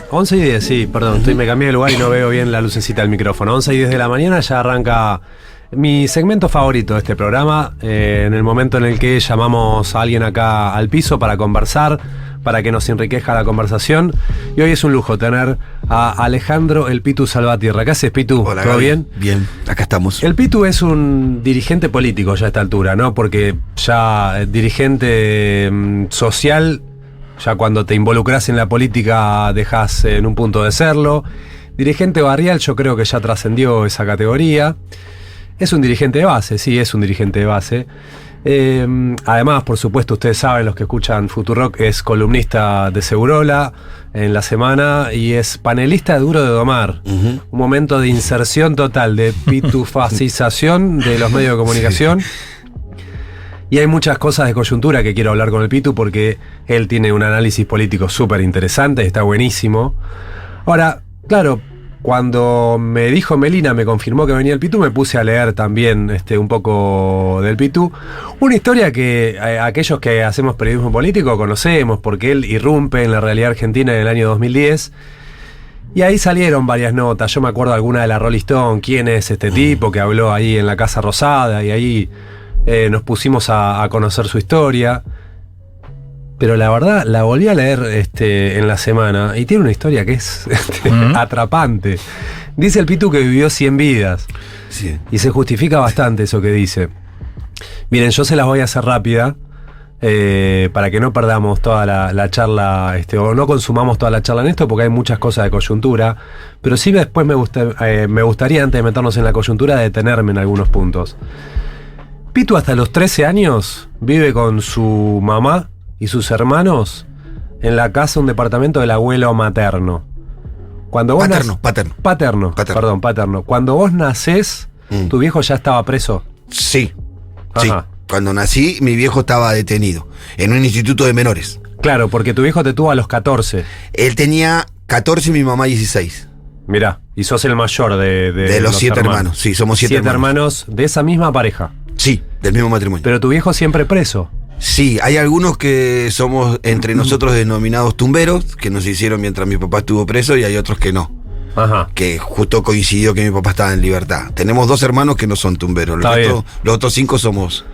11 y 10, sí, perdón, me cambié de lugar y no veo bien la lucecita del micrófono. 11 y 10 de la mañana ya arranca mi segmento favorito de este programa, en el momento en el que llamamos a alguien acá al piso para conversar, para que nos enriquezca la conversación. Y hoy es un lujo tener a Alejandro El Pitu Salvatierra. ¿Qué haces, Pitu? Hola, ¿Todo Gaby. bien? Bien, acá estamos. El Pitu es un dirigente político ya a esta altura, ¿no? Porque ya dirigente social, ya cuando te involucras en la política dejas en un punto de serlo. Dirigente barrial, yo creo que ya trascendió esa categoría. Es un dirigente de base, sí, es un dirigente de base. Además, por supuesto, ustedes saben, los que escuchan Futurock, es columnista de Segurola en La Semana y es panelista de Duro de Domar. Un momento de inserción total, de pitufacización de los medios de comunicación. Sí. Y hay muchas cosas de coyuntura que quiero hablar con el Pitu porque él tiene un análisis político súper interesante, está buenísimo. Ahora, claro, cuando me dijo Melina, me confirmó que venía el Pitu, me puse a leer también un poco del Pitu. Una historia que aquellos que hacemos periodismo político conocemos, porque él irrumpe en la realidad argentina en el año 2010. Y ahí salieron varias notas. Yo me acuerdo alguna de la Rolling Stone, quién es este tipo que habló ahí en la Casa Rosada, y ahí nos pusimos a conocer su historia. Pero la verdad, la volví a leer en La Semana y tiene una historia que es atrapante. Dice el Pitu que vivió 100 vidas. Sí. Y se justifica bastante eso que dice. Miren, yo se las voy a hacer rápida para que no perdamos toda la charla o no consumamos toda la charla en esto porque hay muchas cosas de coyuntura. Pero sí después me gustaría, antes de meternos en la coyuntura, detenerme en algunos puntos. Pitu hasta los 13 años vive con su mamá y sus hermanos en la casa, un departamento del abuelo materno. Cuando vos paterno. Cuando vos nacés, ¿tu viejo ya estaba preso? Sí. Sí. Cuando nací, mi viejo estaba detenido en un instituto de menores. Claro, porque tu viejo te tuvo a los 14. Él tenía 14 y mi mamá 16. Mirá, y sos el mayor de los 7 hermanos. Sí, somos 7 hermanos de esa misma pareja. Sí, del mismo matrimonio. Pero tu viejo siempre preso. Sí, hay algunos que somos entre nosotros denominados tumberos, que nos hicieron mientras mi papá estuvo preso, y hay otros que no. Ajá. Que justo coincidió que mi papá estaba en libertad. Tenemos 2 hermanos que no son tumberos. Los otros 5 somos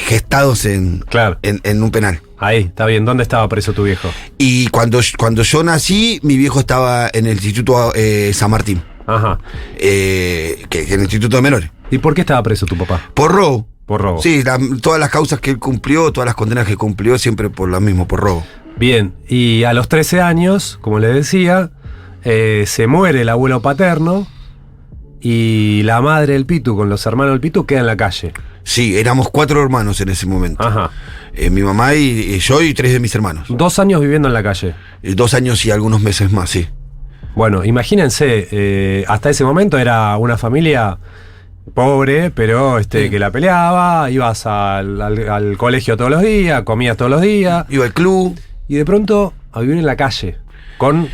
gestados en un penal. Ahí, está bien. ¿Dónde estaba preso tu viejo? Y cuando yo nací, mi viejo estaba en el Instituto San Martín. Ajá. Que es el Instituto de Menores. ¿Y por qué estaba preso tu papá? Por robo. Por robo. Sí, todas las causas que él cumplió, todas las condenas que cumplió, siempre por lo mismo, por robo. Bien, y a los 13 años, como le decía, se muere el abuelo paterno y la madre del Pitu con los hermanos del Pitu queda en la calle. Sí, éramos 4 hermanos en ese momento. Ajá. Mi mamá y yo y 3 de mis hermanos. 2 años viviendo en la calle. 2 años y algunos meses más, sí. Bueno, imagínense, hasta ese momento era una familia pobre, pero que la peleaba, ibas al colegio todos los días, comías todos los días. Iba al club. Y de pronto a vivir en la calle, con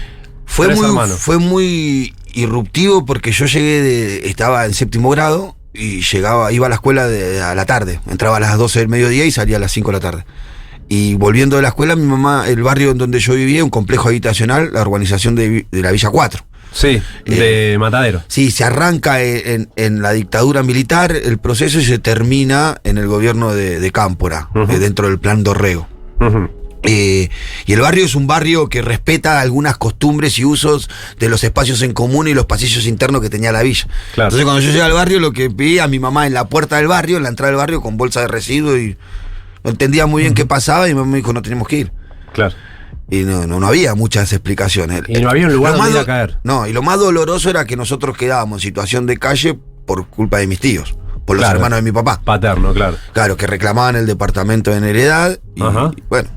3 hermanos. Fue muy irruptivo porque yo estaba en 7º grado y iba a la escuela a la tarde. Entraba a las 12 del mediodía y salía a las 5 de la tarde. Y volviendo de la escuela, mi mamá, el barrio en donde yo vivía, un complejo habitacional, la urbanización de la Villa 4. Sí, de Matadero. Sí, se arranca en la dictadura militar el proceso y se termina en el gobierno de Cámpora, dentro del plan Dorrego. Y el barrio es un barrio que respeta algunas costumbres y usos de los espacios en común y los pasillos internos que tenía la villa. Claro. Entonces cuando yo llegué al barrio, lo que vi a mi mamá en la puerta del barrio, en la entrada del barrio, con bolsa de residuos, y no entendía muy bien qué pasaba, y mi mamá me dijo, no tenemos que ir. Claro. Y no había muchas explicaciones. Y no había un lugar donde ir a caer. No, y lo más doloroso era que nosotros quedábamos en situación de calle por culpa de mis tíos, por los hermanos de mi papá. Paterno, claro. Claro, que reclamaban el departamento en heredad y bueno,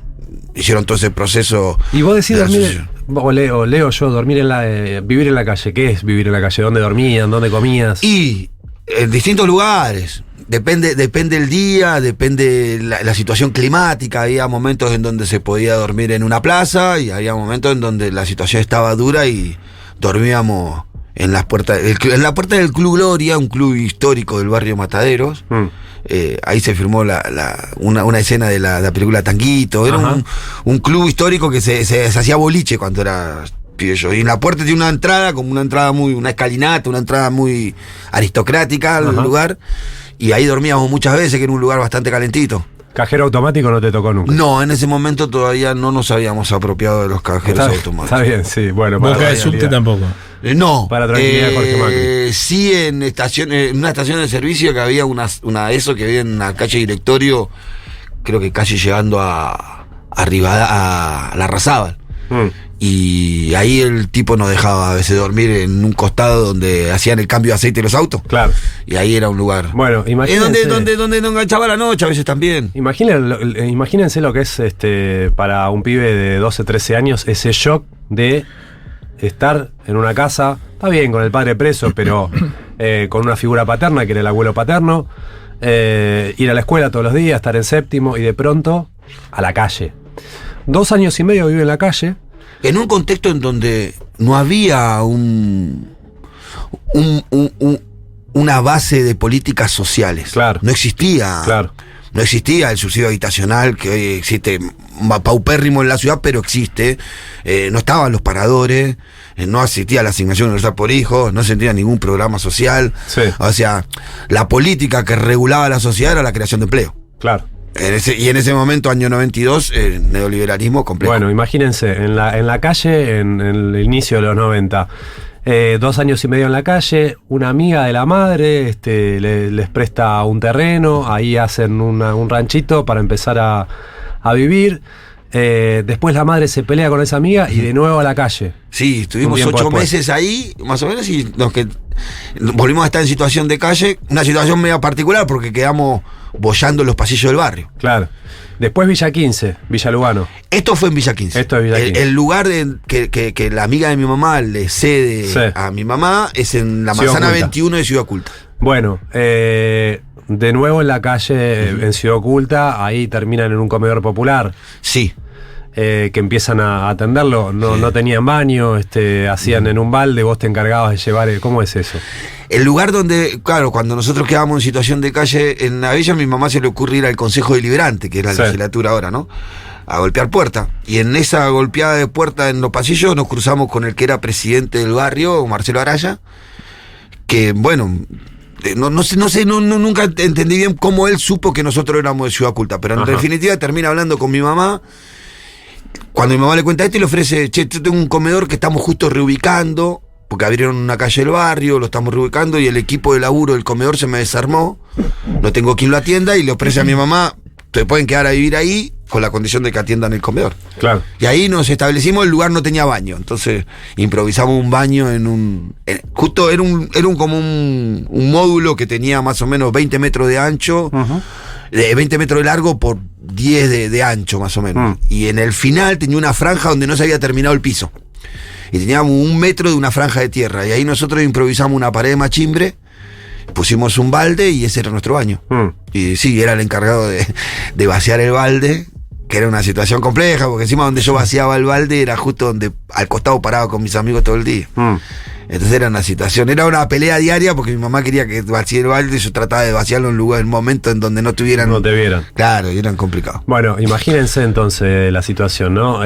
hicieron todo ese proceso. Y vos decís dormir, o leo yo, vivir en la calle. ¿Qué es vivir en la calle? ¿Dónde dormían? ¿Dónde comías? Y en distintos lugares. Depende el día, depende la situación climática. Había momentos en donde se podía dormir en una plaza y había momentos en donde la situación estaba dura y dormíamos en la puerta del Club Gloria, un club histórico del barrio Mataderos. ahí se filmó una escena de la película Tanguito. Era un club histórico que se hacía boliche cuando era pibe yo. Y en la puerta tiene una entrada, como una escalinata, una entrada muy aristocrática al lugar. Y ahí dormíamos muchas veces, que era un lugar bastante calentito. ¿Cajero automático no te tocó nunca? No, en ese momento todavía no nos habíamos apropiado de los cajeros automáticos. Está bien, sí. Bueno, Boca de subte tampoco. No. Para tranquilidad de Jorge Macri. Sí, en una estación de servicio que había una de eso que había en la calle Directorio, creo que casi llegando a Larrazábal. Y ahí el tipo nos dejaba a veces dormir en un costado donde hacían el cambio de aceite de los autos. Claro. Y ahí era un lugar. Bueno, imagínense. Donde nos enganchaba la noche a veces también. Imagínense lo que es para un pibe de 12, 13 años, ese shock de estar en una casa, está bien, con el padre preso, pero con una figura paterna, que era el abuelo paterno, ir a la escuela todos los días, estar en séptimo, y de pronto a la calle. 2 años y medio vive en la calle. En un contexto en donde no había una base de políticas sociales. Claro. No existía. Claro. No existía el subsidio habitacional, que hoy existe paupérrimo en la ciudad, pero existe. No estaban los paradores, no existía la asignación universal por hijos, no existía ningún programa social. Sí. O sea, la política que regulaba la sociedad era la creación de empleo. Claro. Y en ese momento, año 92, el neoliberalismo completo. Bueno, imagínense, en la calle, en el inicio de los 90, 2 años y medio en la calle, una amiga de la madre les presta un terreno, ahí hacen un ranchito para empezar a vivir. Después la madre se pelea con esa amiga y de nuevo a la calle. Sí, estuvimos 8 meses ahí, más o menos, y volvimos a estar en situación de calle, una situación media particular porque quedamos boyando en los pasillos del barrio. Claro. Después Villa 15, Villa Lugano. Esto fue en Villa 15. Esto es Villa 15. El lugar que la amiga de mi mamá le cede a mi mamá es en la Manzana 21 de Ciudad Oculta. Bueno, de nuevo en la calle, en Ciudad Oculta, ahí terminan en un comedor popular. Sí. Que empiezan a atenderlo, no tenían baño, hacían en un balde, vos te encargabas de llevar, ¿cómo es eso? El lugar donde, claro, cuando nosotros quedábamos en situación de calle en la villa, a mi mamá se le ocurre ir al Consejo Deliberante, que era la legislatura ahora, ¿no? A golpear puerta. Y en esa golpeada de puerta en los pasillos nos cruzamos con el que era presidente del barrio, Marcelo Araya, que, bueno, no sé, nunca entendí bien cómo él supo que nosotros éramos de Ciudad Oculta, pero en definitiva termina hablando con mi mamá. Cuando mi mamá le cuenta esto y le ofrece, yo tengo un comedor que estamos justo reubicando, porque abrieron una calle del barrio, lo estamos reubicando y el equipo de laburo del comedor se me desarmó, no tengo quien lo atienda, y le ofrece a mi mamá, te pueden quedar a vivir ahí con la condición de que atiendan el comedor. Claro. Y ahí nos establecimos, el lugar no tenía baño, entonces improvisamos un baño justo era como un módulo que tenía más o menos 20 metros de ancho, 20 metros de largo por 10 de ancho más o menos. Y en el final tenía una franja donde no se había terminado el piso. Y teníamos 1 metro de una franja de tierra. Y ahí nosotros improvisamos una pared de machimbre, pusimos un balde y ese era nuestro baño. Y sí, era el encargado de vaciar el balde, que era una situación compleja, porque encima donde yo vaciaba el balde era justo donde al costado paraba con mis amigos todo el día. Entonces era una situación, era una pelea diaria porque mi mamá quería que vacíe el balde y yo trataba de vaciarlo en un momento en donde no te vieran. Claro, y eran complicados. Bueno, imagínense entonces la situación, ¿no?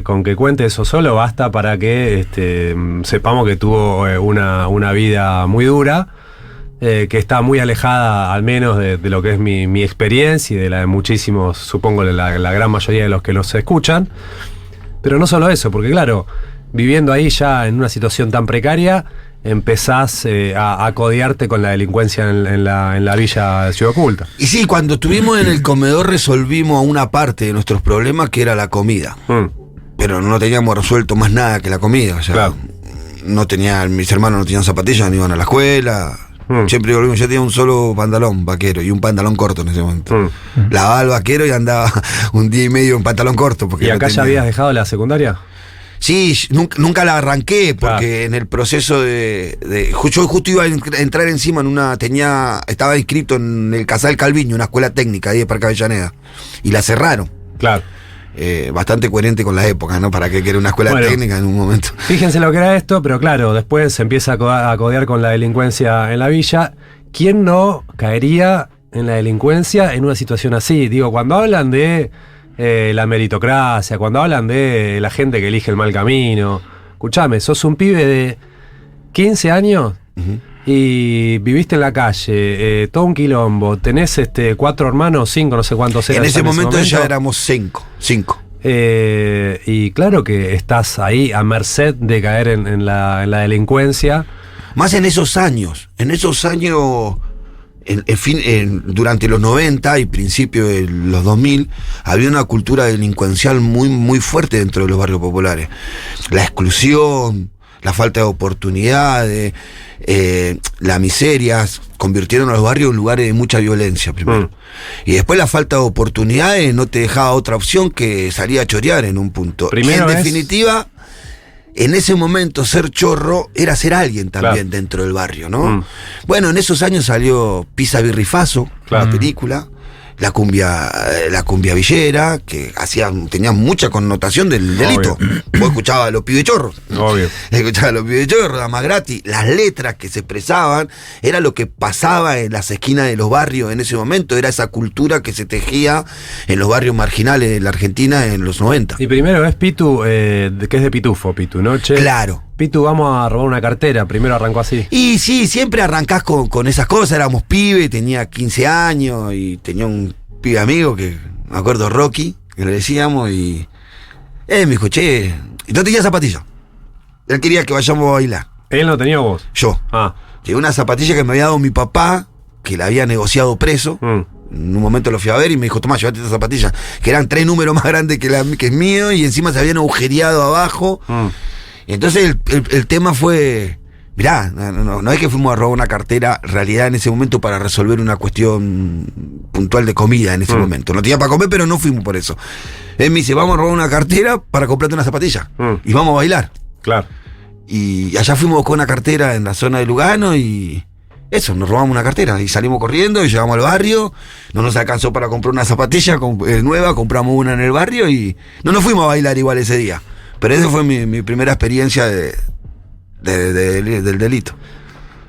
Con que cuente eso solo basta para que sepamos que tuvo una vida muy dura, que está muy alejada al menos de lo que es mi experiencia y de la de muchísimos, supongo la gran mayoría de los que los escuchan. Pero no solo eso, porque claro, viviendo ahí ya en una situación tan precaria, empezás a codearte con la delincuencia en la villa de Ciudad Oculta. Y sí, cuando estuvimos en el comedor resolvimos una parte de nuestros problemas, que era la comida. Pero no teníamos resuelto más nada que la comida. O sea, claro. Mis hermanos no tenían zapatillas, no iban a la escuela. Siempre volvimos, yo tenía un solo pantalón vaquero y un pantalón corto en ese momento. Lavaba el vaquero y andaba un día y medio en pantalón corto. Porque ¿Y acá ya habías dejado la secundaria? Sí, nunca la arranqué porque en el proceso yo justo iba a entrar encima estaba inscrito en el Casal Calviño, una escuela técnica ahí de Parque Avellaneda, y la cerraron. Claro. Bastante coherente con la época, ¿no? Para que era una escuela técnica en un momento. Fíjense lo que era esto, pero claro, después se empieza a codear con la delincuencia en la villa, ¿quién no caería en la delincuencia en una situación así? Digo, cuando hablan de la meritocracia, cuando hablan de la gente que elige el mal camino, escuchame, sos un pibe de 15 años y viviste en la calle, todo un quilombo, tenés 4 hermanos, 5, no sé cuántos eran. En ese momento ya éramos 5. Y claro que estás ahí a merced de caer en la delincuencia. Más en esos años. Durante los 90 y principios de los 2000, había una cultura delincuencial muy, muy fuerte dentro de los barrios populares. La exclusión, la falta de oportunidades, la miseria, convirtieron a los barrios en lugares de mucha violencia primero. Y después la falta de oportunidades no te dejaba otra opción que salir a chorear en un punto. Primero y en definitiva, en ese momento ser chorro era ser alguien también dentro del barrio, ¿no? Bueno, en esos años salió Pisa Birrifazo, la película, la cumbia villera, que tenía mucha connotación del delito. Vos escuchabas a los pibes chorros. Obvio. Escuchabas a los pibes chorros, damas gratis. Las letras que se expresaban era lo que pasaba en las esquinas de los barrios en ese momento. Era esa cultura que se tejía en los barrios marginales de la Argentina en los 90. Y primero es Pitu, que es de Pitufo, Pitu, ¿no? Che, claro. Pitu, vamos a robar una cartera. Primero arrancó así. Y sí, siempre arrancás con esas cosas. Éramos pibes, tenía 15 años y tenía un pibe amigo que, me acuerdo, Rocky, que le decíamos, y me dijo, che, y no tenía zapatillas. Él quería que vayamos a bailar. ¿Él no tenía vos? Yo. Tenía una zapatilla que me había dado mi papá, que la había negociado preso. En un momento lo fui a ver y me dijo, tomá, llévate esta zapatilla, que eran 3 números más grandes que es mío, y encima se habían agujereado abajo. Y entonces el tema fue, mirá, no es que fuimos a robar una cartera, en realidad en ese momento para resolver una cuestión puntual de comida en ese momento. No tenía para comer, pero no fuimos por eso. Él me dice, vamos a robar una cartera para comprarte una zapatilla. Y vamos a bailar. Claro. Y allá fuimos con una cartera en la zona de Lugano y eso, nos robamos una cartera y salimos corriendo y llegamos al barrio. No nos alcanzó para comprar una zapatilla nueva, compramos una en el barrio y no nos fuimos a bailar igual ese día. Pero esa fue mi primera experiencia del delito.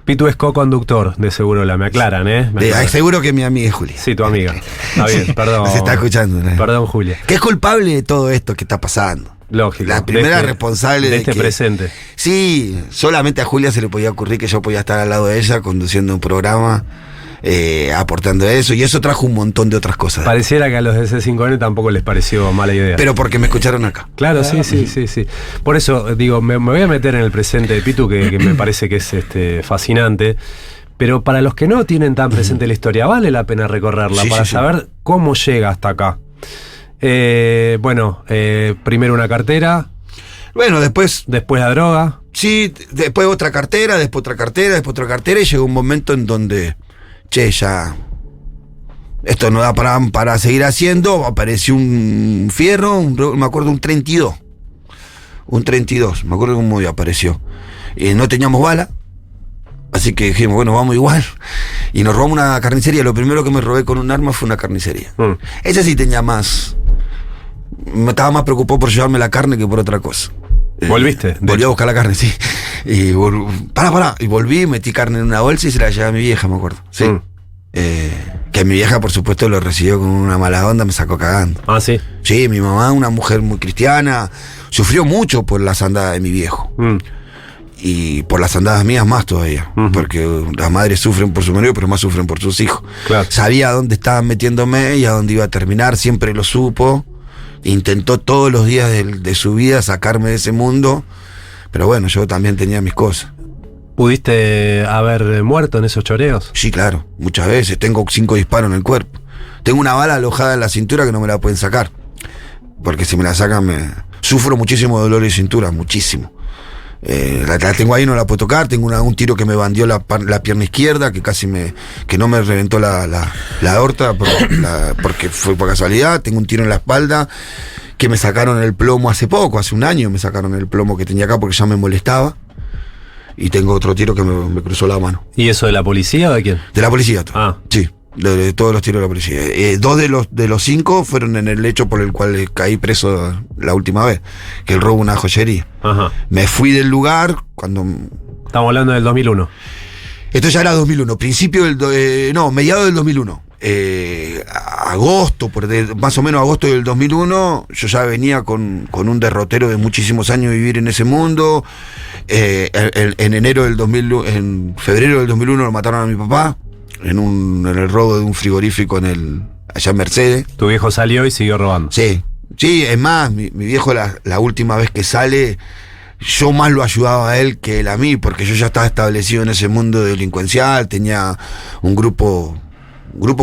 Pitu es co-conductor de Segurola, me aclaran, ¿eh? Seguro que mi amiga es Julia. Sí, tu amiga. Está bien, perdón. Se está escuchando, ¿no? Perdón, Julia. Que es culpable de todo esto que está pasando. Lógico. La primera responsable de este presente. Sí, solamente a Julia se le podía ocurrir que yo podía estar al lado de ella conduciendo un programa, aportando eso, y eso trajo un montón de otras cosas. Pareciera que a los de C5N tampoco les pareció mala idea. Pero porque me escucharon acá. Claro, sí. Por eso, digo, me voy a meter en el presente de Pitu, que me parece que es fascinante. Pero para los que no tienen tan presente la historia, vale la pena recorrerla para saber cómo llega hasta acá. Primero una cartera. Bueno, después la droga. Sí, después otra cartera, después otra cartera, y llegó un momento en donde, ya esto no da para seguir haciendo. Apareció un fierro, me acuerdo, un 32, me acuerdo cómo apareció. No teníamos bala, así que dijimos, bueno, vamos igual. Y nos robamos una carnicería. Lo primero que me robé con un arma fue una carnicería. Esa sí tenía más. Me estaba más preocupado por llevarme la carne que por otra cosa. ¿Volviste? Volví a buscar la carne, sí. Y y volví, metí carne en una bolsa y se la llevé a mi vieja, me acuerdo. Sí. Que mi vieja, por supuesto, lo recibió con una mala onda, me sacó cagando. Ah, sí. Sí, mi mamá, una mujer muy cristiana, sufrió mucho por las andadas de mi viejo. Y por las andadas mías más todavía. Porque las madres sufren por su marido, pero más sufren por sus hijos. Claro. Sabía dónde estaban metiéndome y a dónde iba a terminar, siempre lo supo. Intentó todos los días de su vida sacarme de ese mundo, pero bueno, yo también tenía mis cosas. ¿Pudiste haber muerto en esos choreos? Sí, claro, muchas veces. Tengo 5 disparos en el cuerpo. Tengo una bala alojada en la cintura que no me la pueden sacar, porque si me la sacan sufro muchísimo dolor de cintura, muchísimo. La tengo ahí, no la puedo tocar. Tengo un tiro que me bandió la pierna izquierda, que casi que no me reventó la aorta porque fue por casualidad. Tengo un tiro en la espalda que me sacaron el plomo hace un año me sacaron el plomo que tenía acá porque ya me molestaba. Y tengo otro tiro que me cruzó la mano. ¿Y eso de la policía o de quién? De la policía. Sí, de todos los tiros de la policía. 2 de los 5 fueron en el hecho por el cual caí preso la última vez, que el robo de una joyería. Ajá. Me fui del lugar cuando... Estamos hablando del 2001. Esto ya era 2001, mediados del 2001. Más o menos agosto del 2001, yo ya venía con un derrotero de muchísimos años de vivir en ese mundo. En febrero del 2001 lo mataron a mi papá en el robo de un frigorífico allá en Mercedes. Tu viejo salió y siguió robando. Sí, es más, mi viejo la última vez que sale, yo más lo ayudaba a él que él a mí, porque yo ya estaba establecido en ese mundo delincuencial, tenía un grupo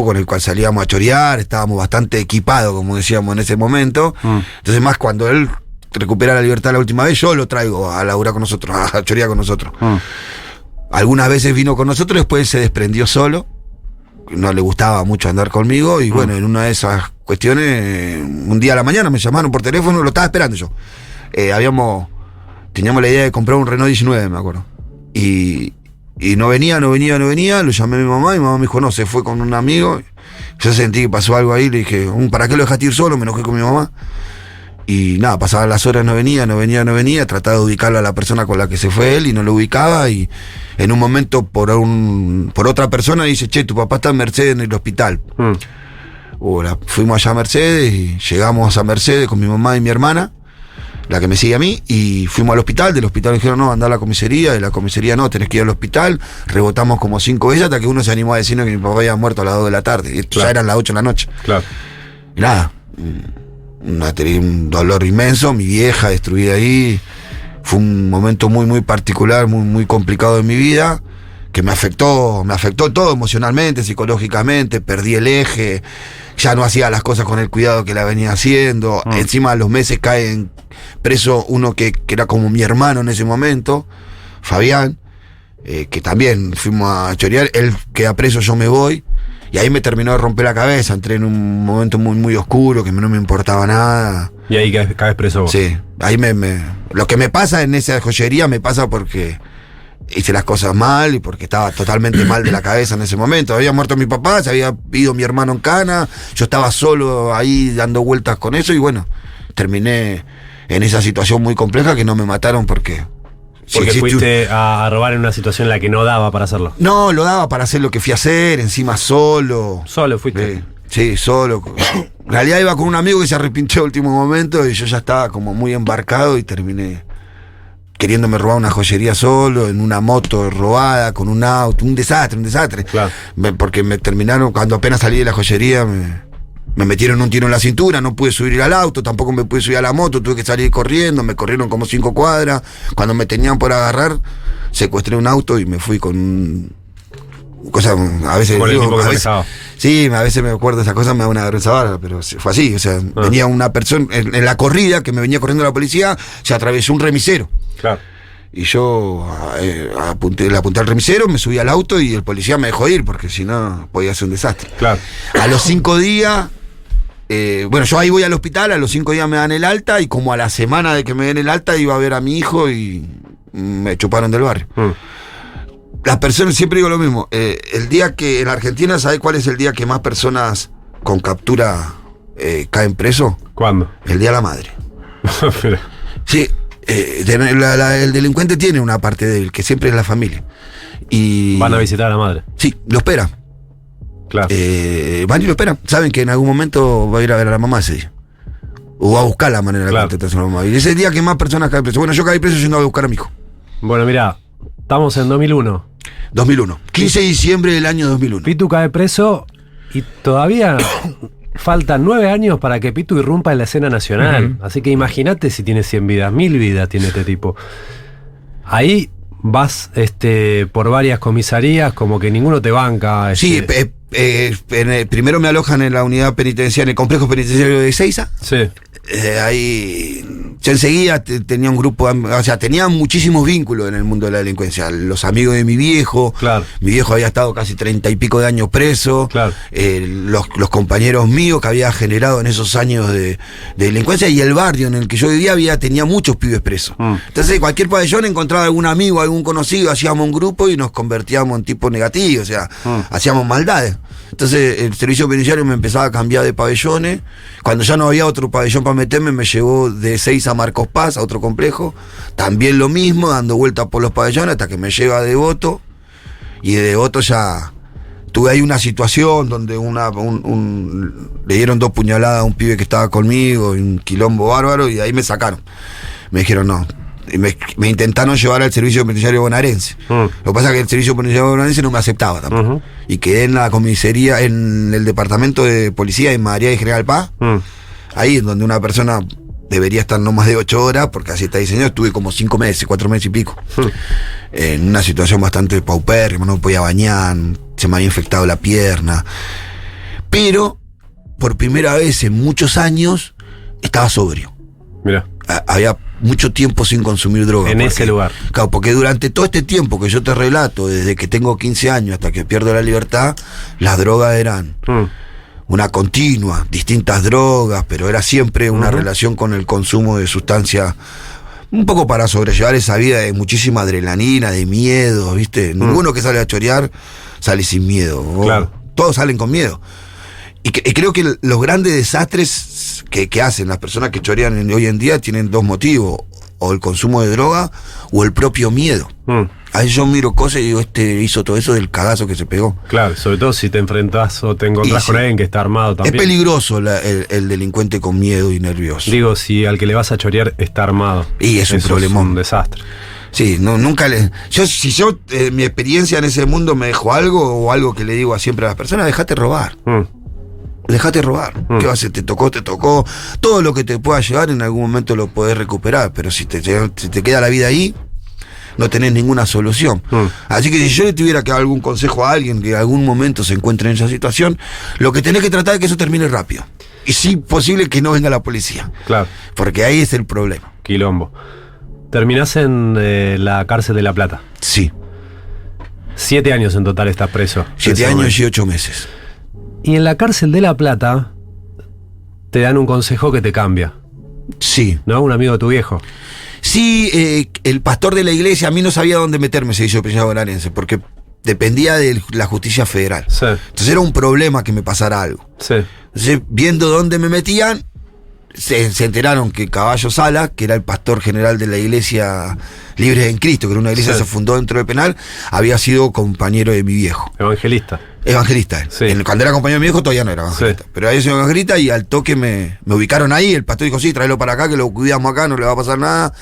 con el cual salíamos a chorear, estábamos bastante equipados, como decíamos en ese momento. Entonces, más cuando él recupera la libertad la última vez, yo lo traigo a laburar con nosotros, a chorear con nosotros. Algunas veces vino con nosotros, después se desprendió solo, no le gustaba mucho andar conmigo, y bueno, en una de esas cuestiones, un día a la mañana me llamaron por teléfono, lo estaba esperando yo. Teníamos la idea de comprar un Renault 19, me acuerdo. Y no venía, lo llamé a mi mamá, y mi mamá me dijo, no, se fue con un amigo. Yo sentí que pasó algo ahí, le dije, ¿para qué lo dejaste ir solo? Me enojé con mi mamá. Y nada, pasaban las horas, no venía, trataba de ubicarlo a la persona con la que se fue él y no lo ubicaba, y en un momento por otra persona dice, che, tu papá está en Mercedes en el hospital. Fuimos allá a Mercedes y llegamos a Mercedes con mi mamá y mi hermana, la que me sigue a mí, y fuimos al hospital. Del hospital me dijeron, no, andá a la comisaría, de la comisaría no, tenés que ir al hospital. Rebotamos como 5 veces hasta que uno se animó a decirnos que mi papá había muerto a las 2 de la tarde, y ya eran las 8 de la noche. Claro. Y nada, un dolor inmenso, mi vieja destruida ahí. Fue un momento muy, muy particular, muy, muy complicado de mi vida, que me afectó todo emocionalmente, psicológicamente. Perdí el eje, ya no hacía las cosas con el cuidado que la venía haciendo. Encima a los meses cae preso uno que era como mi hermano en ese momento, Fabián, que también fuimos a chorear. Él queda preso, yo me voy, y ahí me terminó de romper la cabeza. Entré en un momento muy, muy oscuro, que no me importaba nada. Y ahí caes preso vos. Sí, ahí lo que me pasa en esa joyería me pasa porque hice las cosas mal y porque estaba totalmente mal de la cabeza en ese momento. Había muerto mi papá, se había ido mi hermano en cana, yo estaba solo ahí dando vueltas con eso, y bueno, terminé en esa situación muy compleja, que no me mataron porque fuiste a robar en una situación en la que no daba para hacerlo. No, lo daba para hacer lo que fui a hacer, encima solo. ¿Solo fuiste? Sí, solo. En realidad iba con un amigo que se arrepintió al último momento, y yo ya estaba como muy embarcado, y terminé queriéndome robar una joyería solo, en una moto robada, con un auto, un desastre. Claro. Porque me terminaron, cuando apenas salí de la joyería, me metieron un tiro en la cintura, no pude subir al auto, tampoco me pude subir a la moto, tuve que salir corriendo, me corrieron como 5 cuadras. Cuando me tenían por agarrar, secuestré un auto y me fui con a veces con digo, a veces me acuerdo de esas cosas, me da una vergüenza bárbara, pero fue así. O sea, venía una persona en la corrida que me venía corriendo la policía, se atravesó un remisero. Claro. Y yo le apunté al remisero, me subí al auto, y el policía me dejó ir, porque si no podía ser un desastre. Claro. A los 5 días, yo ahí voy al hospital, a los 5 días me dan el alta, y como a la semana de que me den el alta iba a ver a mi hijo y me chuparon del barrio. Las personas, siempre digo lo mismo, el día que en Argentina, ¿sabes cuál es el día que más personas con captura caen preso? ¿Cuándo? El Día de la Madre. Sí, el delincuente tiene una parte de él, que siempre es la familia. Y van a visitar a la madre. Sí, lo espera. Claro. Van y lo esperan. Saben que en algún momento va a ir a ver a la mamá ese día. O va a buscar la manera de contestarse a la mamá. Y ese día que más personas caen preso. Bueno, yo caí preso yendo a buscar a mi hijo. Bueno, mirá, estamos en 2001. 15 de diciembre del año 2001. Pitu cae preso y todavía faltan 9 años para que Pitu irrumpa en la escena nacional. Así que imagínate si tiene 100 vidas, 1000 vidas tiene este tipo. Ahí vas por varias comisarías, como que ninguno te banca. Sí, primero me alojan en la unidad penitenciaria, en el complejo penitenciario de Ezeiza. Sí. Ahí yo enseguida tenía un grupo, o sea, tenía muchísimos vínculos en el mundo de la delincuencia. Los amigos de mi viejo, claro. Mi viejo había estado casi 30 y pico de años preso, claro. Los compañeros míos que había generado en esos años de delincuencia, y el barrio en el que yo vivía tenía muchos pibes presos. Entonces cualquier pabellón encontraba algún amigo, algún conocido, hacíamos un grupo y nos convertíamos en tipos negativos, o sea, hacíamos maldades. Entonces el servicio penitenciario me empezaba a cambiar de pabellones. Cuando ya no había otro pabellón para meterme, me llevó de Ezeiza a Marcos Paz, a otro complejo. También lo mismo, dando vueltas por los pabellones hasta que me lleva a Devoto. Y de devoto ya tuve ahí una situación donde le dieron 2 puñaladas a un pibe que estaba conmigo, un quilombo bárbaro, y de ahí me sacaron. Me dijeron no. Y me intentaron llevar al servicio penitenciario bonaerense. Lo que pasa es que el servicio penitenciario bonaerense no me aceptaba tampoco. Y quedé en la comisaría, en el departamento de policía en María y General Paz. Ahí donde una persona debería estar no más de 8 horas, porque así está diseñado. Estuve como 5 meses, 4 meses y pico. En una situación bastante paupérrima, no podía bañar, se me había infectado la pierna. Pero, por primera vez en muchos años, estaba sobrio. Mira. Había mucho tiempo sin consumir droga. En ese lugar. Claro, porque durante todo este tiempo que yo te relato, desde que tengo 15 años hasta que pierdo la libertad, las drogas eran una continua, distintas drogas, pero era siempre una relación con el consumo de sustancias, un poco para sobrellevar esa vida de muchísima adrenalina, de miedo, ¿viste? Ninguno que sale a chorear sale sin miedo. Claro. Todos salen con miedo. Y creo que los grandes desastres que hacen las personas que chorean hoy en día tienen 2 motivos: o el consumo de droga o el propio miedo. A veces yo miro cosas y digo, hizo todo eso del cagazo que se pegó. Claro, sobre todo si te enfrentás o te encontrás con alguien que está armado también. Es peligroso el delincuente con miedo y nervioso. Digo, si al que le vas a chorear está armado. Y es un problemón. Es un desastre. Sí, nunca mi experiencia en ese mundo me dejó algo, o algo que le digo siempre a las personas: dejate robar. Dejate robar. ¿Qué va a hacer? Te tocó. Todo lo que te pueda llevar en algún momento lo podés recuperar, pero si te queda la vida ahí, no tenés ninguna solución. Así que si yo le tuviera que dar algún consejo a alguien que en algún momento se encuentre en esa situación, lo que tenés que tratar es que eso termine rápido. Y si posible que no venga la policía. Claro. Porque ahí es el problema. Quilombo. Terminás en la cárcel de La Plata. Sí. 7 años en total estás preso. 7 años y 8 meses. Y en la cárcel de La Plata te dan un consejo que te cambia. Sí. ¿No? Un amigo de tu viejo. Sí, el pastor de la iglesia, a mí no sabía dónde meterme, se hizo penitenciario bonaerense, porque dependía de la justicia federal. Sí. Entonces era un problema que me pasara algo. Sí. Entonces, viendo dónde me metían, se enteraron que Caballo Sala, que era el pastor general de la iglesia Libres en Cristo, que era una iglesia que se fundó dentro del penal, había sido compañero de mi viejo. Evangelista. Evangelista. Sí. Cuando era compañero de mi viejo todavía no era evangelista. Sí. Pero ahí es evangelista, y al toque me ubicaron ahí. El pastor dijo: sí, tráelo para acá, que lo cuidamos acá, no le va a pasar nada.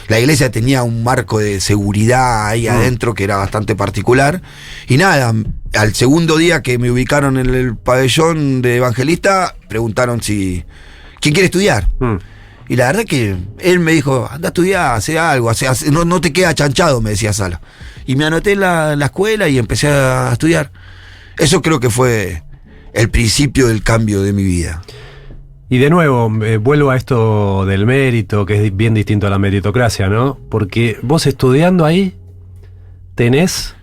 La iglesia tenía un marco de seguridad ahí adentro que era bastante particular. Y nada, al segundo día que me ubicaron en el pabellón de evangelista, preguntaron si ¿quién quiere estudiar? Y la verdad que él me dijo: anda a estudiar, hace algo, no te queda chanchado, me decía Sala. Y me anoté en la escuela y empecé a estudiar. Eso creo que fue el principio del cambio de mi vida. Y de nuevo, vuelvo a esto del mérito, que es bien distinto a la meritocracia, ¿no? Porque vos estudiando ahí tenés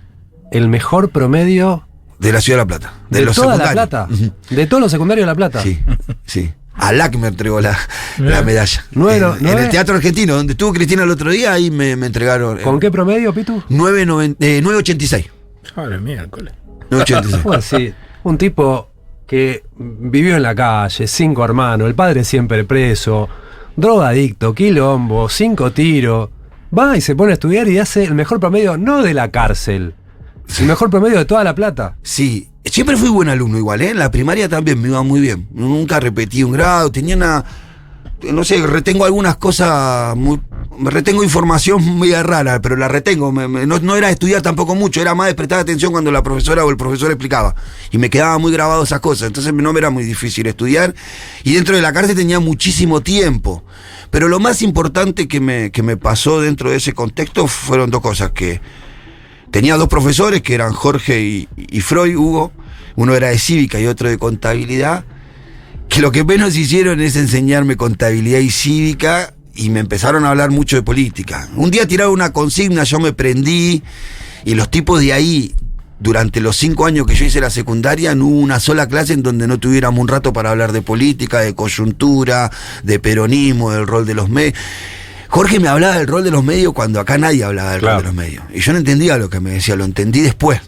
el mejor promedio de la ciudad de La Plata. De los toda secundarios. La Plata. De todos los secundarios de La Plata. Sí, sí. Alac me entregó la medalla. En el Teatro Argentino, donde estuvo Cristina el otro día, ahí me entregaron. ¿Con qué promedio, Pitu? 9.86. Ahora miércoles. 9.86. Pues sí, un tipo que vivió en la calle, 5 hermanos, el padre siempre preso, drogadicto, quilombo, 5 tiros. Va y se pone a estudiar y hace el mejor promedio, no de la cárcel, el mejor promedio de toda La Plata. Sí, siempre fui buen alumno igual, ¿eh? En la primaria también me iba muy bien. Nunca repetí un grado, tenía no sé, retengo algunas cosas, retengo información muy rara, pero la retengo. No era estudiar tampoco mucho, era más de prestar atención cuando la profesora o el profesor explicaba. Y me quedaba muy grabado esas cosas, entonces no me era muy difícil estudiar. Y dentro de la cárcel tenía muchísimo tiempo. Pero lo más importante que me pasó dentro de ese contexto fueron 2 cosas: que tenía 2 profesores que eran Jorge y Freud, Hugo. Uno era de cívica y otro de contabilidad, que lo que menos hicieron es enseñarme contabilidad y cívica, y me empezaron a hablar mucho de política. Un día tiraron una consigna, yo me prendí, y los tipos de ahí, durante los 5 años que yo hice la secundaria, no hubo una sola clase en donde no tuviéramos un rato para hablar de política, de coyuntura, de peronismo, del rol de los medios. Jorge me hablaba del rol de los medios cuando acá nadie hablaba del rol de los medios. Y yo no entendía lo que me decía, lo entendí después.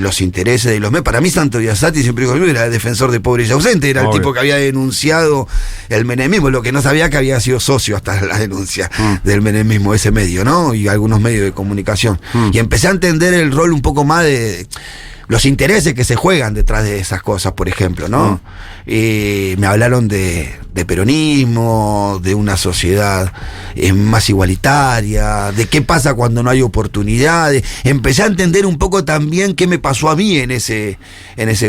los intereses de los medios. Para mí Santo Biasati, siempre digo, era el defensor de pobres y ausentes, era el tipo que había denunciado el menemismo, lo que no sabía que había sido socio hasta la denuncia del menemismo, ese medio, ¿no? Y algunos medios de comunicación. Y empecé a entender el rol un poco más de los intereses que se juegan detrás de esas cosas, por ejemplo, ¿no? Me hablaron de peronismo, de una sociedad más igualitaria, de qué pasa cuando no hay oportunidades. Empecé a entender un poco también qué me pasó a mí en ese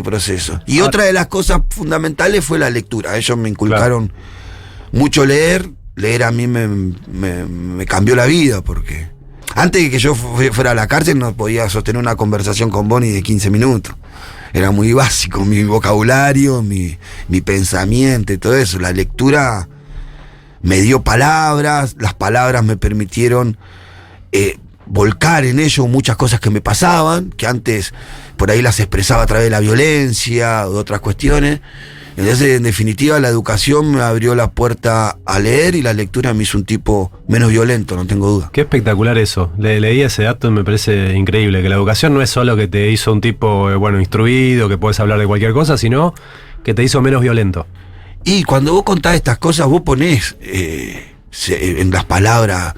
proceso. Y otra de las cosas fundamentales fue la lectura. Ellos me inculcaron mucho leer. Leer a mí me cambió la vida, porque antes de que yo fuera a la cárcel no podía sostener una conversación con Bonnie de 15 minutos. Era muy básico mi vocabulario, mi pensamiento y todo eso. La lectura me dio palabras, las palabras me permitieron volcar en ello muchas cosas que me pasaban, que antes por ahí las expresaba a través de la violencia o de otras cuestiones. Entonces, en definitiva, la educación me abrió la puerta a leer y la lectura me hizo un tipo menos violento, no tengo duda. Qué espectacular eso. Leí ese dato y me parece increíble, que la educación no es solo que te hizo un tipo, instruido, que puedes hablar de cualquier cosa, sino que te hizo menos violento. Y cuando vos contás estas cosas, vos ponés en las palabras,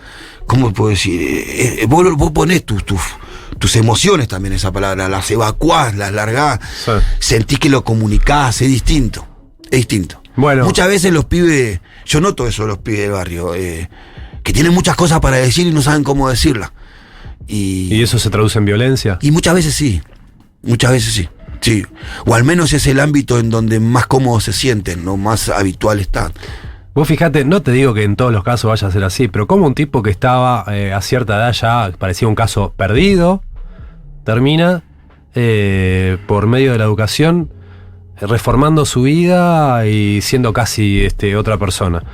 ¿cómo puedo decir? Vos ponés tus emociones también, esa palabra, las evacuás, las largás, sí. Sentís que lo comunicás, es distinto. Es distinto. Bueno. Muchas veces los pibes, yo noto eso de los pibes del barrio, que tienen muchas cosas para decir y no saben cómo decirlas. ¿Y eso se traduce en violencia? Y muchas veces sí. Sí. O al menos es el ámbito en donde más cómodos se sienten, ¿no? Más habitual están. Vos fijate, no te digo que en todos los casos vaya a ser así, pero como un tipo que estaba a cierta edad ya parecía un caso perdido, termina por medio de la educación reformando su vida y siendo casi otra persona.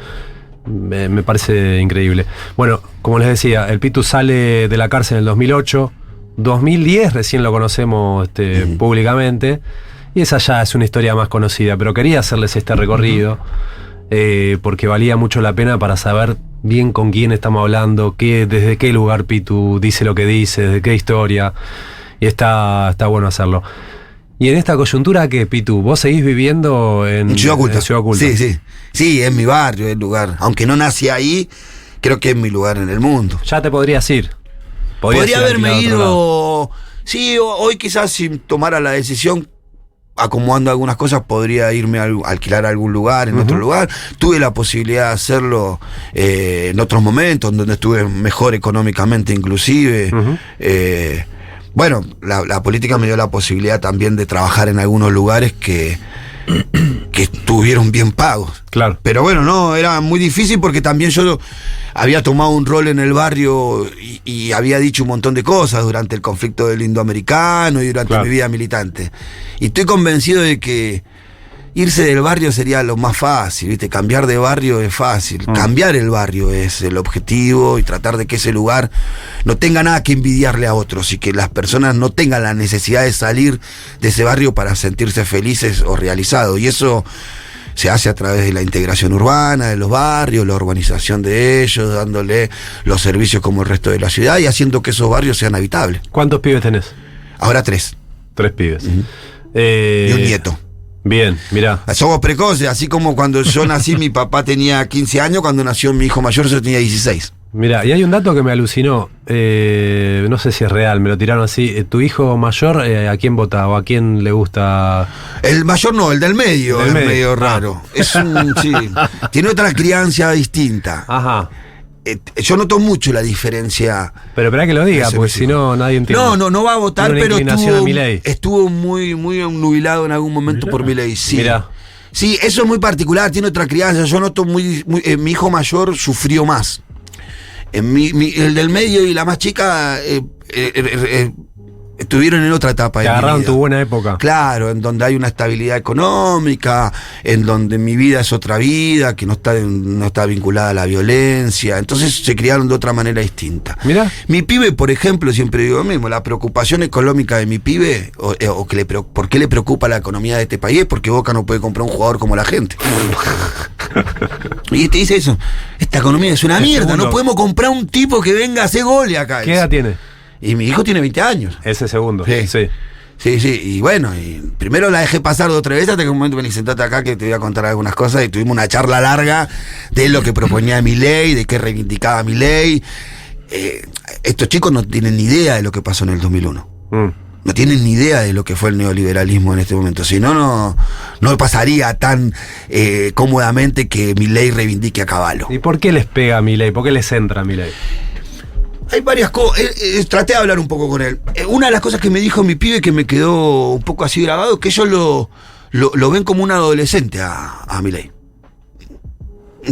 Me parece increíble. Bueno, como les decía, el Pitu sale de la cárcel en el 2008, 2010 recién lo conocemos públicamente, y esa ya es una historia más conocida, pero quería hacerles este recorrido porque valía mucho la pena para saber bien con quién estamos hablando, desde qué lugar Pitu dice lo que dice, desde qué historia, y está bueno hacerlo. Y en esta coyuntura, ¿qué, Pitu? ¿Vos seguís viviendo en Ciudad Oculta? En Ciudad Oculta. Sí, es mi barrio, es el lugar. Aunque no nací ahí, creo que es mi lugar en el mundo. Ya te podrías ir. Podría haberme ido. Sí, hoy quizás si tomara la decisión, acomodando algunas cosas, podría irme a alquilar algún lugar, en otro lugar. Tuve la posibilidad de hacerlo en otros momentos, donde estuve mejor económicamente inclusive. Bueno, la política me dio la posibilidad también de trabajar en algunos lugares que estuvieron bien pagos. Claro. Pero bueno, no, era muy difícil porque también yo había tomado un rol en el barrio y había dicho un montón de cosas durante el conflicto del indoamericano y durante mi vida militante. Y estoy convencido de que irse del barrio sería lo más fácil, ¿viste? Cambiar de barrio es fácil. Cambiar el barrio es el objetivo y tratar de que ese lugar no tenga nada que envidiarle a otros y que las personas no tengan la necesidad de salir de ese barrio para sentirse felices o realizados. Y eso se hace a través de la integración urbana de los barrios, la urbanización de ellos, dándole los servicios como el resto de la ciudad y haciendo que esos barrios sean habitables. ¿Cuántos pibes tenés? Ahora 3. 3 pibes. Y un nieto. Bien, mirá. Somos precoces, así como cuando yo nací mi papá tenía 15 años, cuando nació mi hijo mayor yo tenía 16. Mirá, y hay un dato que me alucinó, no sé si es real, me lo tiraron así. ¿Tu hijo mayor a quién vota o a quién le gusta? El mayor no, el del medio, es medio raro. Sí, tiene otra crianza distinta. Ajá. Yo noto mucho la diferencia. Pero espera que lo diga, porque si no nadie entiende. No va a votar, pero estuvo muy nubilado en algún momento por Milei. Sí. Mirá. Sí, eso es muy particular, tiene otra crianza. Yo noto mi hijo mayor sufrió más. El del medio y la más chica estuvieron en otra etapa. Te agarraron tu buena época. Claro, en donde hay una estabilidad económica, en donde mi vida es otra vida, que no está vinculada a la violencia. Entonces se criaron de otra manera distinta. Mirá. Mi pibe, por ejemplo, siempre digo lo mismo, la preocupación económica de mi pibe, ¿por qué le preocupa la economía de este país? Es porque Boca no puede comprar un jugador como la gente. Y te dice eso, esta economía es una mierda, no podemos comprar un tipo que venga a hacer goles acá. ¿Qué edad tiene? Y mi hijo tiene 20 años. Ese segundo. Sí. Sí, y bueno, y primero la dejé pasar 2 o 3 veces hasta que un momento me dice, sentate acá que te voy a contar algunas cosas, y tuvimos una charla larga de lo que proponía Milei, de qué reivindicaba Milei. Estos chicos no tienen ni idea de lo que pasó en el 2001. No tienen ni idea de lo que fue el neoliberalismo en este momento. Si no, no pasaría tan cómodamente que Milei reivindique a Cavallo. ¿Y por qué les pega a Milei? ¿Por qué les entra a Milei? Hay varias cosas. Traté de hablar un poco con él. Una de las cosas que me dijo mi pibe que me quedó un poco así grabado es que ellos lo ven como un adolescente a Milei.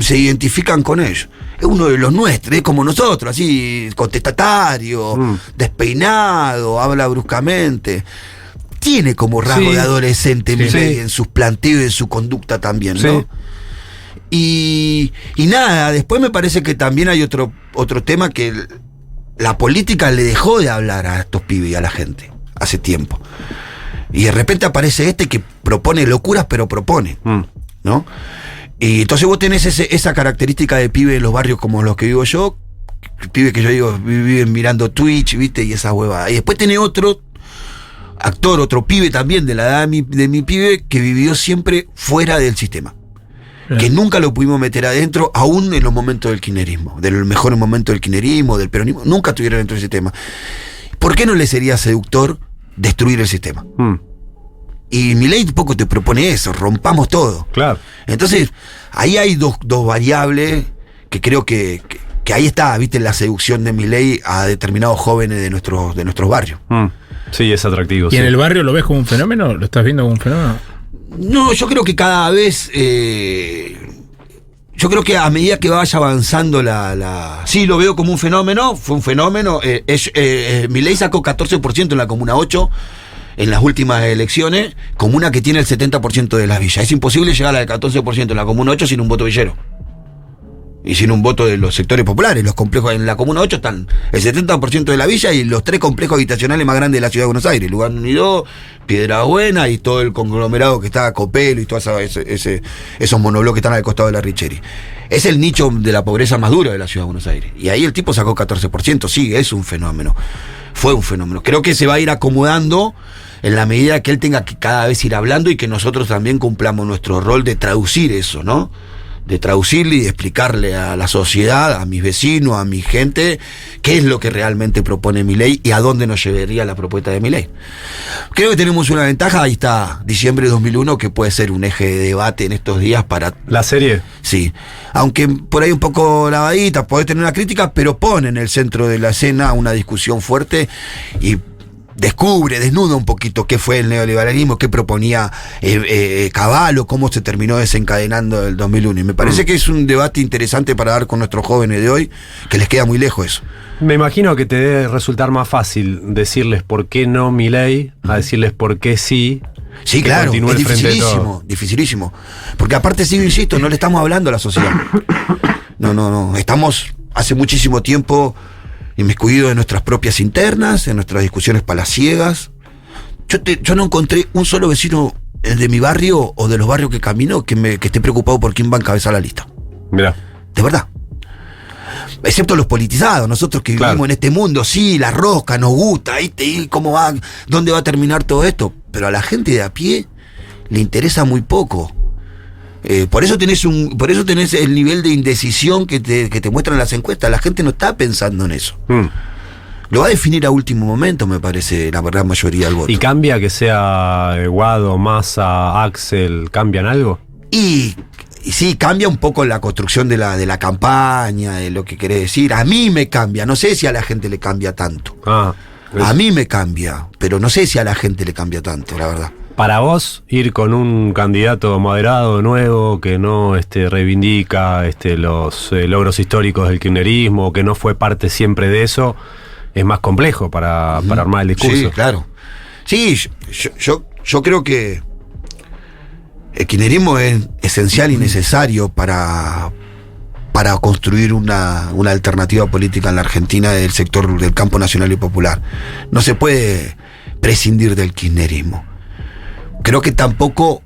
Se identifican con ellos. Es uno de los nuestros, es como nosotros, así, contestatario, despeinado, habla bruscamente. Tiene como rasgo de adolescente Milei en sus planteos y en su conducta también, ¿no? Y nada, después me parece que también hay otro tema que la política le dejó de hablar a estos pibes y a la gente hace tiempo. Y de repente aparece que propone locuras, pero propone, ¿no? Y entonces vos tenés esa característica de pibe en los barrios como los que vivo yo, pibe que yo digo viven mirando Twitch, ¿viste? Y esa huevada. Y después tenés otro actor, otro pibe también de la edad de mi pibe que vivió siempre fuera del sistema. Que nunca lo pudimos meter adentro, aún en los momentos del kirchnerismo, de los mejores momentos del kirchnerismo, del peronismo, nunca estuvieron dentro del sistema. ¿Por qué no le sería seductor destruir el sistema? Y Milei poco te propone eso, rompamos todo. Claro. Entonces, ahí hay dos variables que creo que ahí está, viste, la seducción de Milei a determinados jóvenes de nuestros barrios. Sí, es atractivo. ¿Y en el barrio lo ves como un fenómeno? ¿Lo estás viendo como un fenómeno? No, yo creo que cada vez... yo creo que a medida que vaya avanzando sí, lo veo como un fenómeno, fue un fenómeno. Milei sacó 14% en la Comuna 8 en las últimas elecciones, comuna que tiene el 70% de las villas. Es imposible llegar al 14% en la Comuna 8 sin un voto villero. Y sin un voto de los sectores populares. Los complejos en la Comuna 8 están el 70% de la villa y los 3 complejos habitacionales más grandes de la ciudad de Buenos Aires. Lugano Unido, Piedrabuena y todo el conglomerado que está Copelo y todos esos monobloques que están al costado de la Richeri. Es el nicho de la pobreza más dura de la ciudad de Buenos Aires. Y ahí el tipo sacó 14%. Sí, es un fenómeno. Fue un fenómeno. Creo que se va a ir acomodando en la medida que él tenga que cada vez ir hablando y que nosotros también cumplamos nuestro rol de traducir eso, ¿no? De traducirle y de explicarle a la sociedad, a mis vecinos, a mi gente, qué es lo que realmente propone Milei y a dónde nos llevaría la propuesta de Milei. Creo que tenemos una ventaja, ahí está diciembre de 2001, que puede ser un eje de debate en estos días para... ¿La serie? Sí, aunque por ahí un poco lavadita, podés tener una crítica, pero pone en el centro de la escena una discusión fuerte y desnuda un poquito qué fue el neoliberalismo, qué proponía Cavallo, cómo se terminó desencadenando el 2001. Y me parece que es un debate interesante para dar con nuestros jóvenes de hoy, que les queda muy lejos eso. Me imagino que te debe resultar más fácil decirles por qué no Milei a decirles por qué sí. Sí, claro, es dificilísimo. Porque aparte, sí, insisto, no le estamos hablando a la sociedad. No. Estamos hace muchísimo tiempo inmiscuidos en nuestras propias internas, en nuestras discusiones palaciegas. Yo no encontré un solo vecino de mi barrio o de los barrios que camino que esté preocupado por quién va a encabezar la lista. Mirá. De verdad. Excepto los politizados, nosotros que vivimos en este mundo, sí, la rosca nos gusta, ¿viste? ¿Cómo va? ¿Dónde va a terminar todo esto? Pero a la gente de a pie le interesa muy poco. Por eso tenés el nivel de indecisión que te muestran las encuestas. La gente no está pensando en eso. Lo va a definir a último momento, me parece, la gran mayoría del voto. ¿Y cambia que sea Guado, Massa, Axel, cambian algo? Y sí, cambia un poco la construcción de la campaña, de lo que querés decir. A mí me cambia, no sé si a la gente le cambia tanto. A mí me cambia, pero no sé si a la gente le cambia tanto, la verdad. Para vos, ir con un candidato moderado, nuevo, que no reivindica los logros históricos del kirchnerismo, que no fue parte siempre de eso, es más complejo para armar el discurso. Sí, claro. Sí, yo creo que el kirchnerismo es esencial y necesario para construir una alternativa política en la Argentina del sector del campo nacional y popular. No se puede prescindir del kirchnerismo. Creo que tampoco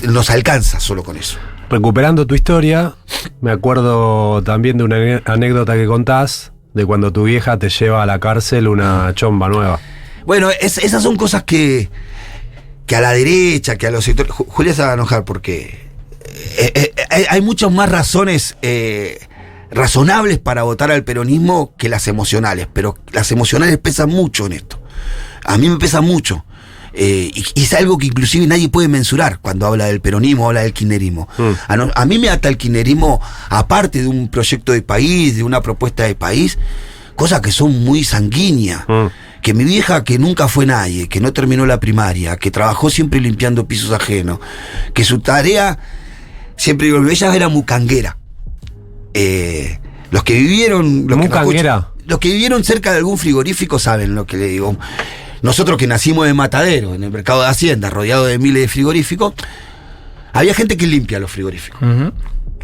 nos alcanza solo con eso. Recuperando tu historia, me acuerdo también de una anécdota que contás de cuando tu vieja te lleva a la cárcel una chomba nueva. Bueno, esas son cosas que a la derecha, que a los sectores... Julia se va a enojar porque hay muchas más razones razonables para votar al peronismo que las emocionales, pero las emocionales pesan mucho en esto. A mí me pesa mucho. Y es algo que inclusive nadie puede mensurar cuando habla del peronismo, habla del kirchnerismo. A mí me ata el kirchnerismo, aparte de un proyecto de país, de una propuesta de país, cosas que son muy sanguíneas. Que mi vieja, que nunca fue nadie, que no terminó la primaria, que trabajó siempre limpiando pisos ajenos, que su tarea, siempre digo, ella era mucanguera. Los que vivieron... Los que vivieron cerca de algún frigorífico saben lo que le digo. Nosotros que nacimos en Matadero, en el mercado de Hacienda, rodeado de miles de frigoríficos, había gente que limpia los frigoríficos.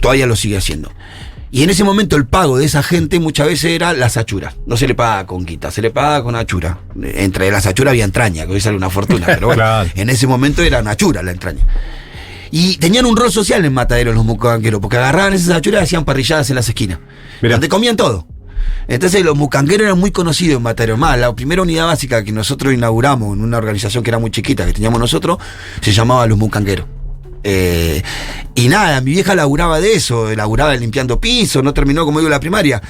Todavía lo sigue haciendo. Y en ese momento el pago de esa gente muchas veces era las achuras. No se le paga con quita, se le paga con achura. Entre las achuras había entraña, que hoy sale una fortuna, pero bueno, claro. En ese momento era una achura la entraña. Y tenían un rol social en Matadero los mucangueros, porque agarraban esas achuras y hacían parrilladas en las esquinas. Mirá. Donde comían todo. Entonces los mucangueros eran muy conocidos en Matadero. Más, la primera unidad básica que nosotros inauguramos en una organización que era muy chiquita, que teníamos nosotros, se llamaba Los Mucangueros. Y nada, mi vieja laburaba de eso, laburaba limpiando pisos, no terminó, como digo, la primaria.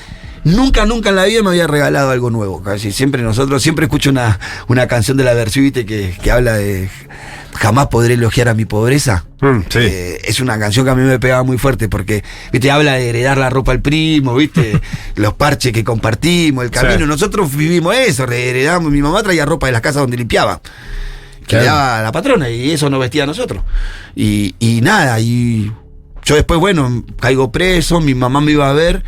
Nunca en la vida me había regalado algo nuevo. Casi siempre escucho una canción de la Versuite que habla de jamás podré elogiar a mi pobreza. Sí. Es una canción que a mí me pegaba muy fuerte porque, viste, habla de heredar la ropa al primo, viste, los parches que compartimos, el camino. Sí. Nosotros vivimos eso, heredamos. Mi mamá traía ropa de las casas donde limpiaba, que le daba a la patrona, y eso nos vestía a nosotros. Y nada, y yo después, bueno, caigo preso, mi mamá me iba a ver.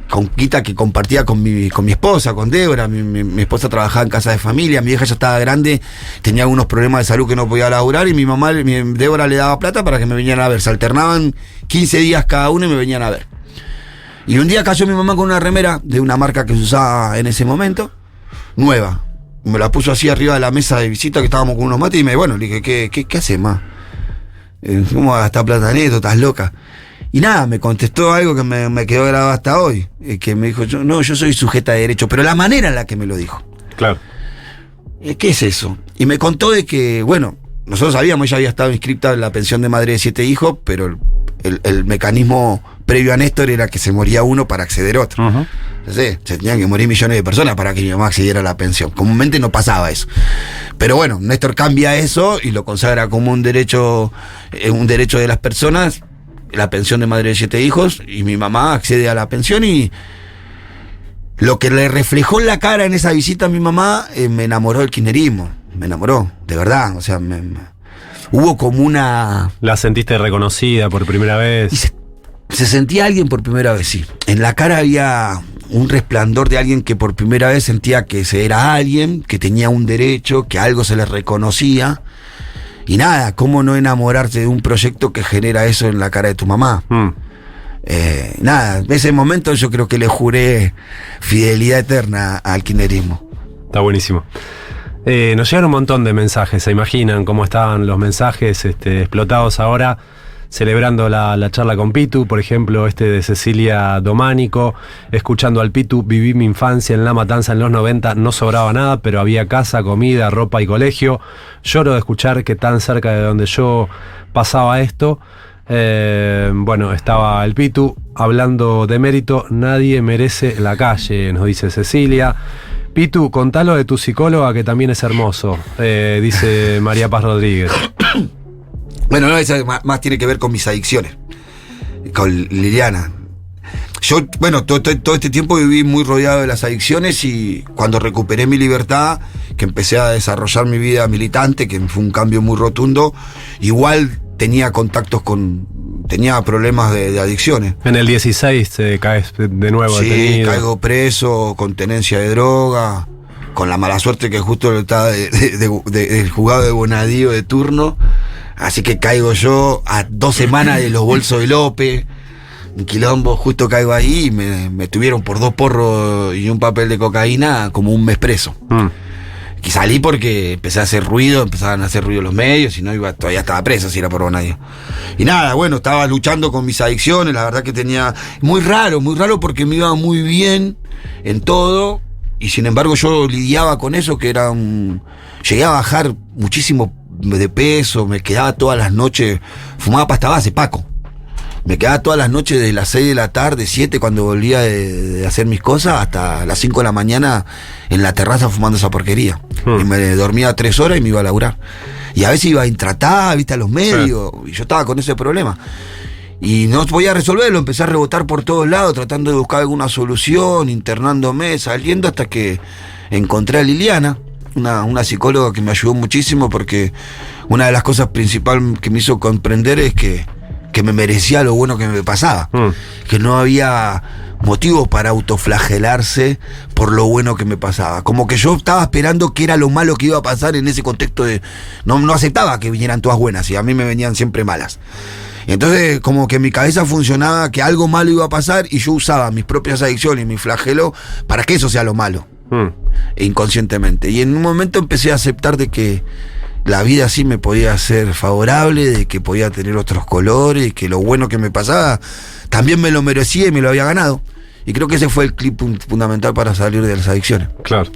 Con Quita, que compartía con mi esposa, con Débora. Mi esposa trabajaba en casa de familia, mi vieja ya estaba grande, tenía algunos problemas de salud que no podía laburar, y Débora le daba plata para que me vinieran a ver. Se alternaban 15 días cada uno y me venían a ver. Y un día cayó mi mamá con una remera de una marca que se usaba en ese momento, nueva. Me la puso así arriba de la mesa de visita, que estábamos con unos mates, y le dije, ¿qué haces, ma? ¿Cómo gastar plata en esto? ¿Estás loca? Y nada, me contestó algo que me quedó grabado hasta hoy, que me dijo, yo soy sujeta de derecho, pero la manera en la que me lo dijo. Claro. ¿Qué es eso? Y me contó de que, bueno, nosotros sabíamos, ella había estado inscripta en la pensión de madre de 7 hijos, pero el mecanismo previo a Néstor era que se moría uno para acceder a otro. Uh-huh. Entonces, se tenían que morir millones de personas para que mi mamá accediera a la pensión. Comúnmente no pasaba eso. Pero bueno, Néstor cambia eso y lo consagra como un derecho de las personas, la pensión de madre de 7 hijos, y mi mamá accede a la pensión. Y lo que le reflejó en la cara en esa visita a mi mamá, me enamoró del kirchnerismo. Me enamoró, de verdad. O sea, hubo como una... ¿La sentiste reconocida por primera vez? Se sentía alguien por primera vez, sí. En la cara había un resplandor de alguien que por primera vez sentía que se era alguien, que tenía un derecho, que algo se le reconocía. Y nada, ¿cómo no enamorarte de un proyecto que genera eso en la cara de tu mamá? Nada, en ese momento yo creo que le juré fidelidad eterna al kirchnerismo. Está buenísimo. Nos llegan un montón de mensajes, ¿se imaginan cómo estaban los mensajes explotados ahora? Celebrando la charla con Pitu, por ejemplo, de Cecilia Dománico, escuchando al Pitu, viví mi infancia en La Matanza en los 90, no sobraba nada, pero había casa, comida, ropa y colegio. Lloro de escuchar que tan cerca de donde yo pasaba esto. Bueno, estaba el Pitu hablando de mérito, nadie merece la calle, nos dice Cecilia. Pitu, contalo de tu psicóloga que también es hermoso, dice María Paz Rodríguez. Bueno, no, eso más tiene que ver con mis adicciones, con Liliana. Yo, bueno, todo este tiempo viví muy rodeado de las adicciones, y cuando recuperé mi libertad, que empecé a desarrollar mi vida militante, que fue un cambio muy rotundo, igual tenía tenía problemas de adicciones. En el 16 caes de nuevo detenido. Sí, caigo preso, con tenencia de droga, con la mala suerte que justo estaba del juzgado de Bonadío de turno. Así que caigo yo a 2 semanas de los bolsos de López, un quilombo, justo caigo ahí, y me tuvieron por 2 porros y un papel de cocaína como un mes preso. Y salí porque empezaban a hacer ruido los medios, y todavía estaba preso si era por Bonadío. Y nada, bueno, estaba luchando con mis adicciones, la verdad que tenía... Muy raro porque me iba muy bien en todo, Y sin embargo yo lidiaba con eso, que era llegué a bajar muchísimo de peso, me quedaba todas las noches, fumaba pasta base, Paco. Me quedaba todas las noches de las 6 de la tarde, 7 cuando volvía de hacer mis cosas, hasta las 5 de la mañana en la terraza fumando esa porquería. Y me dormía 3 horas y me iba a laburar. Y a veces iba a Intratada, viste, a los medios, y yo estaba con ese problema. Y no podía resolverlo, empecé a rebotar por todos lados, tratando de buscar alguna solución, internándome, saliendo, hasta que encontré a Liliana, una psicóloga que me ayudó muchísimo, porque una de las cosas principales que me hizo comprender es que me merecía lo bueno que me pasaba, que no había motivo para autoflagelarse por lo bueno que me pasaba, como que yo estaba esperando que era lo malo que iba a pasar en ese contexto de no aceptaba que vinieran todas buenas y a mí me venían siempre malas. Entonces como que en mi cabeza funcionaba que algo malo iba a pasar y yo usaba mis propias adicciones y mi flagelo para que eso sea lo malo, inconscientemente. Y en un momento empecé a aceptar de que la vida sí me podía ser favorable, de que podía tener otros colores, que lo bueno que me pasaba también me lo merecía y me lo había ganado. Y creo que ese fue el clip fundamental para salir de las adicciones. Claro.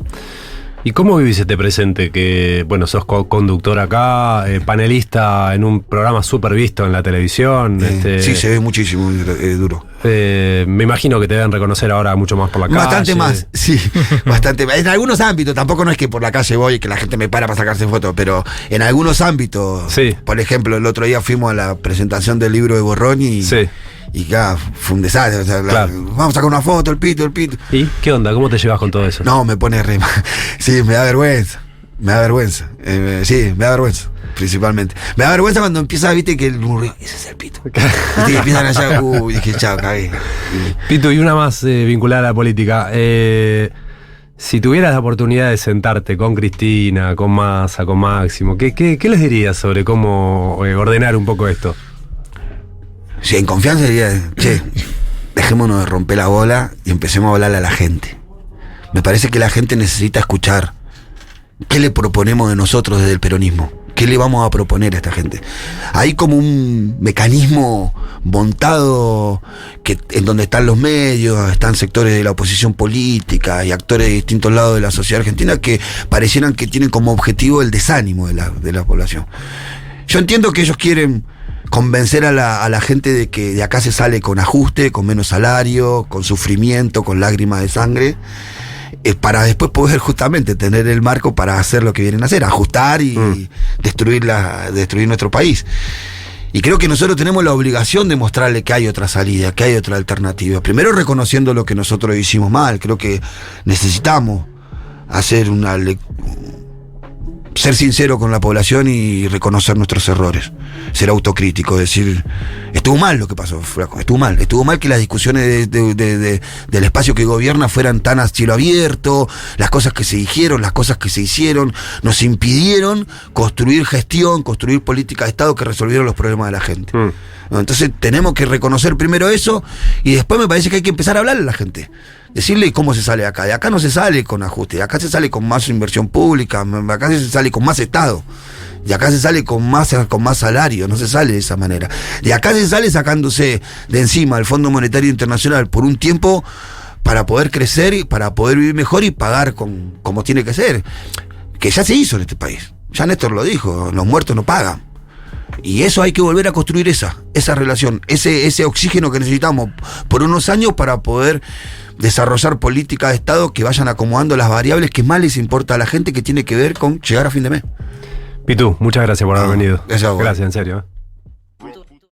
¿Y cómo vivís este presente? Que, bueno, sos conductor acá, panelista en un programa súper visto en la televisión. Sí, se ve muchísimo, duro. Me imagino que te deben reconocer ahora mucho más por la calle. Bastante más, sí, bastante más. En algunos ámbitos, tampoco no es que por la calle voy y que la gente me para sacarse fotos, pero en algunos ámbitos, sí. Por ejemplo, el otro día fuimos a la presentación del libro de Borrón y... Sí. Y claro, fue un desastre. O sea, claro. Vamos a sacar una foto, el pito. ¿Y qué onda? ¿Cómo te llevas con todo eso? No, me pone re mal. Sí, me da vergüenza. Sí, me da vergüenza, principalmente. Me da vergüenza cuando empieza, viste, que ese es el pito. Viste, que empiezan allá, dije, chao, cagué. Pito, y una más vinculada a la política. Si tuvieras la oportunidad de sentarte con Cristina, con Massa, con Máximo, ¿qué les dirías sobre cómo ordenar un poco esto? Sí, en confianza diría, che, dejémonos de romper la bola y empecemos a hablarle a la gente. Me parece que la gente necesita escuchar qué le proponemos de nosotros desde el peronismo. ¿Qué le vamos a proponer a esta gente? Hay como un mecanismo montado en donde están los medios, están sectores de la oposición política y actores de distintos lados de la sociedad argentina que parecieran que tienen como objetivo el desánimo de la población. Yo entiendo que ellos quieren convencer a la gente de que de acá se sale con ajuste, con menos salario, con sufrimiento, con lágrimas de sangre, para después poder justamente tener el marco para hacer lo que vienen a hacer, ajustar y destruir nuestro país. Y creo que nosotros tenemos la obligación de mostrarle que hay otra salida, que hay otra alternativa. Primero reconociendo lo que nosotros hicimos mal. Creo que necesitamos hacer ser sincero con la población y reconocer nuestros errores, ser autocrítico, decir, estuvo mal lo que pasó, flaco, estuvo mal que las discusiones del espacio que gobierna fueran tan a cielo abierto, las cosas que se dijeron, las cosas que se hicieron, nos impidieron construir gestión, construir política de Estado que resolvieron los problemas de la gente. Entonces tenemos que reconocer primero eso y después me parece que hay que empezar a hablarle a la gente. Decirle cómo se sale acá. De acá no se sale con ajuste, de acá se sale con más inversión pública, de acá se sale con más Estado, de acá se sale con más salario, no se sale de esa manera. De acá se sale sacándose de encima el Fondo Monetario Internacional por un tiempo para poder crecer y para poder vivir mejor y pagar como tiene que ser. Que ya se hizo en este país. Ya Néstor lo dijo, los muertos no pagan. Y eso hay que volver a construir esa relación, ese oxígeno que necesitamos por unos años para poder desarrollar políticas de Estado que vayan acomodando las variables que más les importa a la gente, que tiene que ver con llegar a fin de mes. Pitu, muchas gracias por haber venido. Gracias a vos. Gracias, en serio.